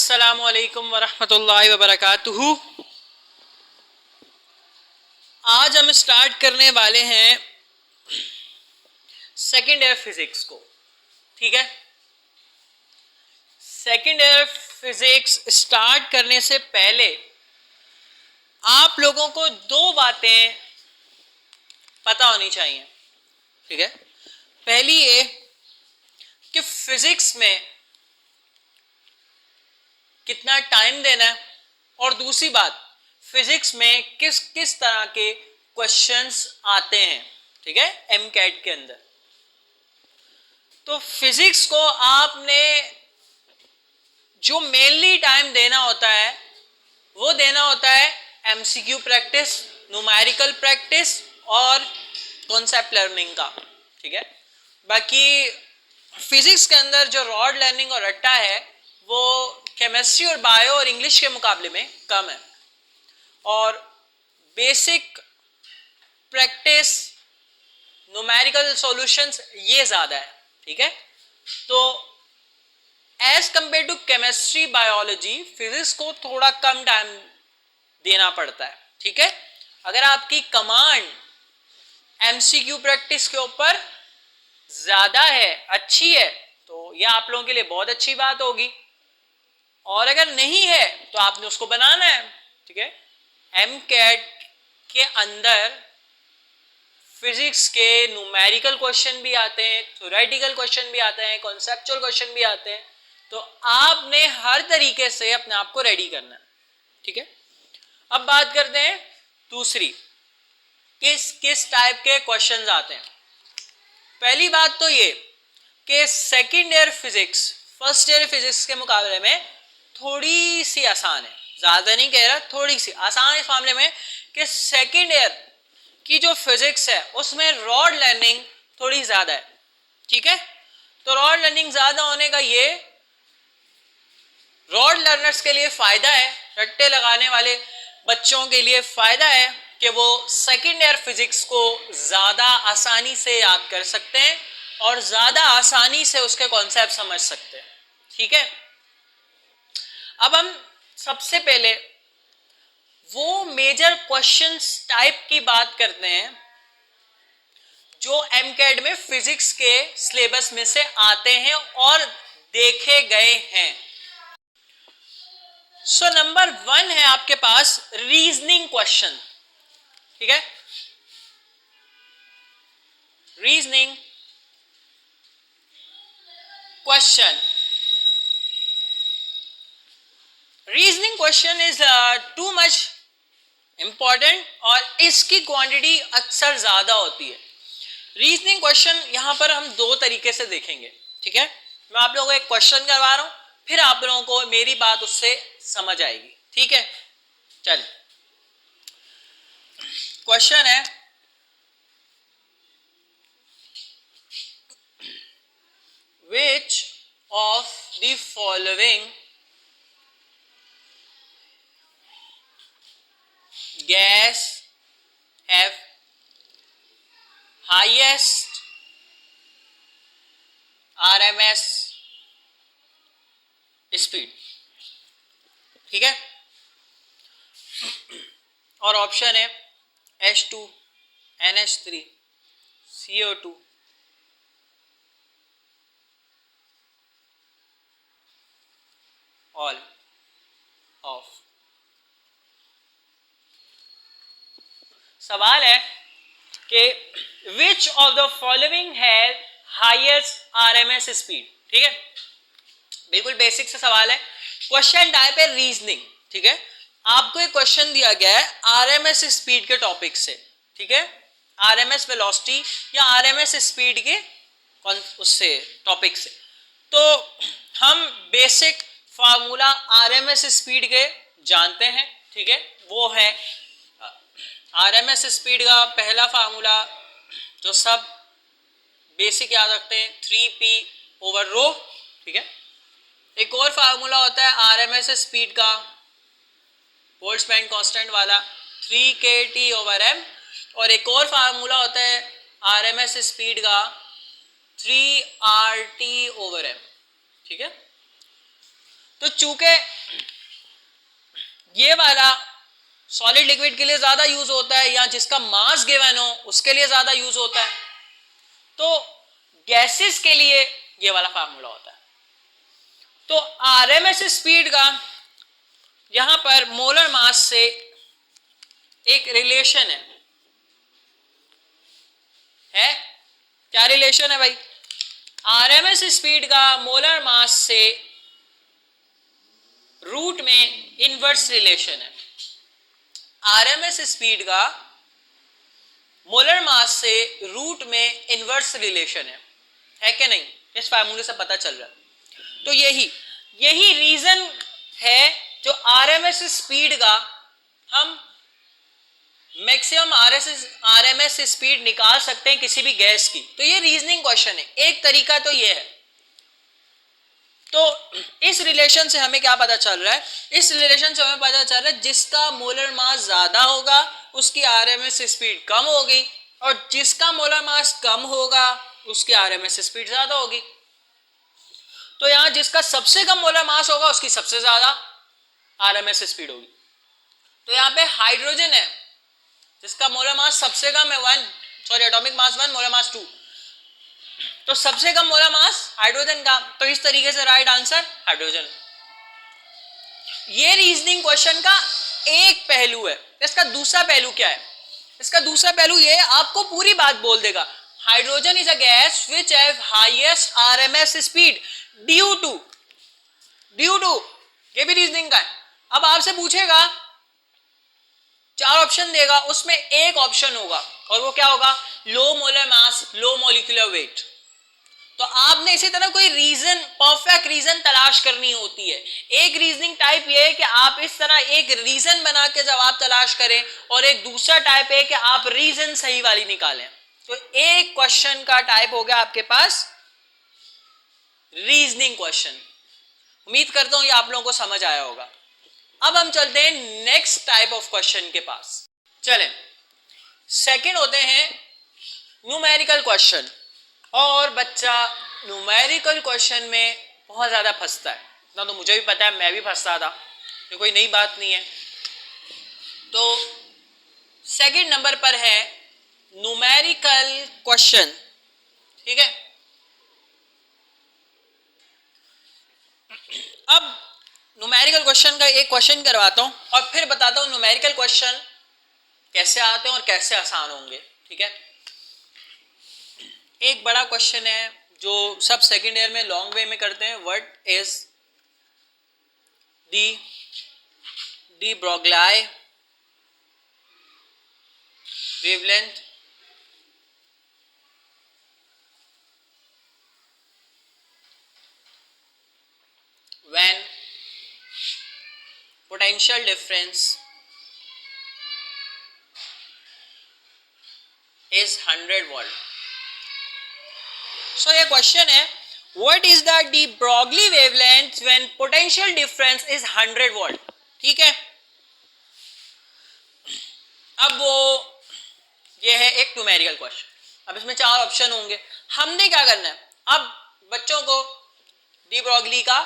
अस्सलामुअलैकुम वरहमतुल्लाहि वबरकातुहू। आज हम स्टार्ट करने वाले हैं सेकेंड ईयर फिजिक्स को। ठीक है, सेकेंड ईयर फिजिक्स स्टार्ट करने से पहले आप लोगों को दो बातें पता होनी चाहिए। ठीक है, पहली ये कि फिजिक्स में कितना टाइम देना है, और दूसरी बात फिजिक्स में किस किस तरह के क्वेश्चंस आते हैं। ठीक है, एमकेट के अंदर। तो फिजिक्स को आपने जो मेनली टाइम देना होता है वो देना होता है एमसीक्यू प्रैक्टिस, न्यूमेरिकल प्रैक्टिस और कॉन्सेप्ट लर्निंग का। ठीक है, बाकी फिजिक्स के अंदर जो रॉड लर्निंग और रट्टा है वो केमिस्ट्री और बायो और इंग्लिश के मुकाबले में कम है, और बेसिक प्रैक्टिस, न्यूमेरिकल सॉल्यूशंस ये ज्यादा है। ठीक है, तो as compare to chemistry biology physics को थोड़ा कम टाइम देना पड़ता है। ठीक है, अगर आपकी कमांड एमसीक्यू प्रैक्टिस के ऊपर ज्यादा है, अच्छी है, तो यह आप लोगों के लिए बहुत अच्छी बात होगी, और अगर नहीं है तो आपने उसको बनाना है। ठीक है, एमकेट के अंदर फिजिक्स के न्यूमेरिकल क्वेश्चन भी आते हैं, थ्योरेटिकल क्वेश्चन भी आते हैं, कॉन्सेप्चुअल क्वेश्चन भी आते हैं, तो आपने हर तरीके से अपने आप को रेडी करना है। ठीक है, अब बात करते हैं दूसरी, किस किस टाइप के क्वेश्चंस आते हैं। पहली बात तो ये कि second year physics first year physics के मुकाबले में थोड़ी सी आसान है, ज्यादा नहीं कह रहा, थोड़ी सी आसान इस मामले में कि सेकेंड ईयर की जो फिजिक्स है उसमें रॉड लर्निंग थोड़ी ज्यादा है। ठीक है, तो रॉड लर्निंग ज्यादा होने का ये रॉड लर्नर्स के लिए फायदा है, रट्टे लगाने वाले बच्चों के लिए फायदा है कि वो सेकेंड ईयर फिजिक्स को ज्यादा आसानी से याद कर सकते हैं और ज्यादा आसानी से उसके कॉन्सेप्ट समझ सकते हैं। ठीक है, अब हम सबसे पहले वो मेजर क्वेश्चंस टाइप की बात करते हैं जो एमकेट में फिजिक्स के सिलेबस में से आते हैं और देखे गए हैं। सो नंबर 1 है आपके पास रीजनिंग क्वेश्चन। ठीक है, reasoning question. Reasoning question is too much important और इसकी क्वांटिटी अक्सर ज्यादा होती है। रीजनिंग क्वेश्चन यहां पर हम दो तरीके से देखेंगे। ठीक है, मैं आप लोगों को एक क्वेश्चन करवा रहा हूं, फिर आप लोगों को मेरी बात उससे समझ आएगी। ठीक है, चलिए क्वेश्चन है, which of the following gas have highest RMS speed. ठीक है, और ऑप्शन है H2, NH3, CO2, all of. सवाल है कि which of the following has highest RMS speed. ठीक है, बिल्कुल बेसिक से सवाल है, क्वेश्चन टाइप है रीजनिंग। ठीक है, आपको एक क्वेश्चन दिया गया है आरएमएस स्पीड के टॉपिक से। ठीक है, आरएमएस वेलोसिटी या आरएमएस स्पीड के उससे टॉपिक से। तो हम बेसिक फार्मूला आरएमएस स्पीड के जानते हैं। ठीक है, वो है आरएमएस स्पीड का पहला फार्मूला जो सब बेसिक याद रखते हैं 3p/ρ। ठीक है, एक और फार्मूला होता है आरएमएस स्पीड का बोल्ट्जमैन कांस्टेंट वाला 3kT/m, और एक और फार्मूला होता है आरएमएस स्पीड का 3RT/m। ठीक है, तो चूंकि ये वाला सॉलिड लिक्विड के लिए ज्यादा यूज होता है या जिसका मास गिवन हो उसके लिए ज्यादा यूज होता है। तो गैसेस के लिए ये वाला फार्मूला होता है। तो आरएमएस स्पीड का यहां पर मोलर मास से एक रिलेशन है क्या रिलेशन है भाई? आरएमएस स्पीड का मोलर मास से रूट में इनवर्स रिलेशन है। आरएमएस स्पीड का मोलर मास से रूट में इनवर्स रिलेशन है कि नहीं? इस फार्मूले से पता चल रहा है। तो यही रीजन है जो आरएमएस स्पीड का हम मैक्सिमम आरएमएस स्पीड निकाल सकते हैं किसी भी गैस की। तो ये रीजनिंग क्वेश्चन है, एक तरीका तो ये है। तो इस रिलेशन से हमें क्या पता चल रहा है? इस रिलेशन से हमें पता चल रहा है जिसका मोलर मास ज्यादा होगा उसकी आरएमएस स्पीड कम होगी और जिसका मोलर मास कम होगा उसकी आरएमएस स्पीड ज्यादा होगी। तो यहां जिसका सबसे कम मोलर मास होगा उसकी सबसे ज्यादा आरएमएस स्पीड होगी। तो यहां पे हाइड्रोजन है जिसका मोलर मास सबसे कम है एटॉमिक मास 1, मोलर मास 2। तो सबसे कम मोलर मास हाइड्रोजन का, तो इस तरीके से राइट आंसर हाइड्रोजन। ये रीजनिंग क्वेश्चन का एक पहलू है। इसका दूसरा पहलू क्या है? इसका दूसरा पहलू ये आपको पूरी बात बोल देगा। Hydrogen is a gas which have highest RMS speed due to ये भी रीजनिंग का है। अब आपसे पूछेगा 4 ऑप्शन देगा, उसमें एक ऑप्शन होगा और वो क्या होगा? Low molar mass, low molecular weight. तो आपने इसी तरह कोई रीजन, परफेक्ट रीजन तलाश करनी होती है। एक रीजनिंग टाइप ये है कि आप इस तरह एक रीजन बना के जवाब तलाश करें और एक दूसरा टाइप है कि आप रीजन सही वाली निकालें। तो एक क्वेश्चन का टाइप हो गया आपके पास रीजनिंग क्वेश्चन। उम्मीद करता हूं ये आप लोगों को समझ आया होगा। अब हम चलते हैं नेक्स्ट टाइप ऑफ क्वेश्चन के पास। चलें, सेकंड होते हैं न्यूमेरिकल क्वेश्चन। और बच्चा न्यूमेरिकल क्वेश्चन में बहुत ज्यादा फंसता है, इतना तो मुझे भी पता है, मैं भी फंसता था, ये कोई नई बात नहीं है। तो सेकंड नंबर पर है न्यूमेरिकल क्वेश्चन, ठीक है। अब न्यूमेरिकल क्वेश्चन का एक क्वेश्चन करवाता हूं और फिर बताता हूं न्यूमेरिकल क्वेश्चन कैसे आते हैं और कैसे आसान होंगे, ठीक है। एक बड़ा क्वेश्चन है जो सब सेकेंड ईयर में लॉन्ग वे में करते हैं। What is de Broglie wavelength when potential difference is 100 volt। So ये क्वेश्चन है what is the de Broglie wavelength when potential difference is 100 volt, ठीक है। अब वो ये है एक न्यूमेरिकल क्वेश्चन। अब इसमें 4 ऑप्शन होंगे, हमने क्या करना है? अब बच्चों को डी ब्रोगली का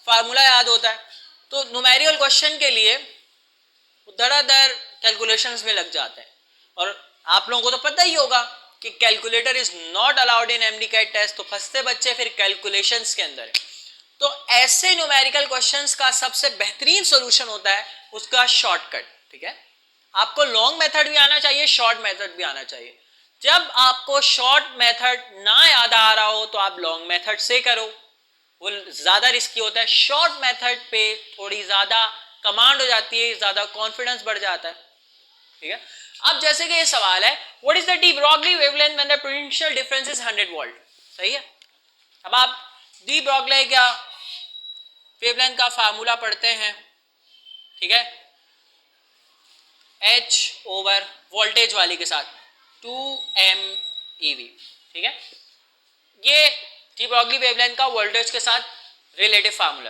फार्मूला याद होता है, तो न्यूमेरिकल क्वेश्चन के लिए धड़ाधड़ कैलकुलेशंस में लग जाते हैं। और आप लोगों को तो पता ही होगा कि calculator is not allowed in MDCAT test, तो फंसते बच्चे फिर कैलकुलेशंस के अंदर है। तो ऐसे न्यूमेरिकल क्वेश्चंस का सबसे बेहतरीन सॉल्यूशन होता है उसका शॉर्टकट, ठीक है। आपको लॉन्ग मेथड भी आना चाहिए, शॉर्ट मेथड भी आना चाहिए। जब आपको शॉर्ट मेथड ना याद आ रहा हो तो आप लॉन्ग मेथड से करो, वो ज्यादा रिस्की होता है। शॉर्ट मेथड पे थोड़ी ज्यादा कमांड हो जाती है, ज्यादा कॉन्फिडेंस बढ़ जाता है, ठीक है। अब जैसे कि ये सवाल है what is the de Broglie wavelength when the potential difference is 100 volt, सही है। अब आप डी ब्रोगली का वेवलेंथ का फार्मूला पढ़ते हैं, ठीक है, H ओवर वोल्टेज वाली के साथ 2mEV, ठीक है। ये डी ब्रोगली वेवलेंथ का वोल्टेज के साथ रिलेटिव फार्मूला।